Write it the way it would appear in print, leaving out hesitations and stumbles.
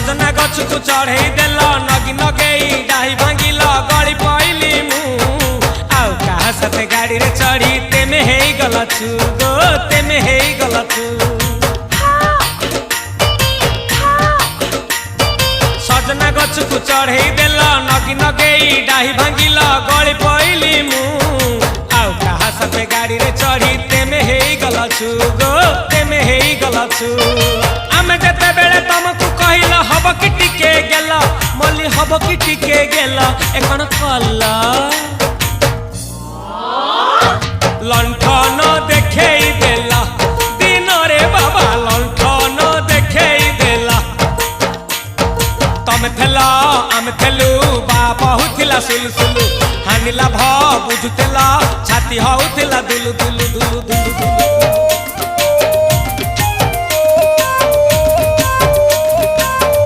सजना गछ को चढ़े देल नगी नगेई डाही भांगिल गली पइली मु आउ कहा साथे गाड़ी रे चढ़ी तेमे हेई गला छु गो तेमे हेई गला छु सजना गछ को चढ़े देल नगी नगेई डाही भांगिल गली पइली मु आउ कहा साथे गाड़ी रे चढ़ी तेमे हेई गला छु गो तेमे हेई गला छु आमे जते बेले तुमको कहिल हब कि टिके गेल मल्ली हब कि टिके गेल एकन कला लंठन देखेई देला दिन रे बाबा लंठन देखेई देला तमे थेला आमे थेलु बाबा हुथिला सुलु हानिला भ बुझुतेला छाती हउथिला दुलु दुलु दुलु दुलु दुलु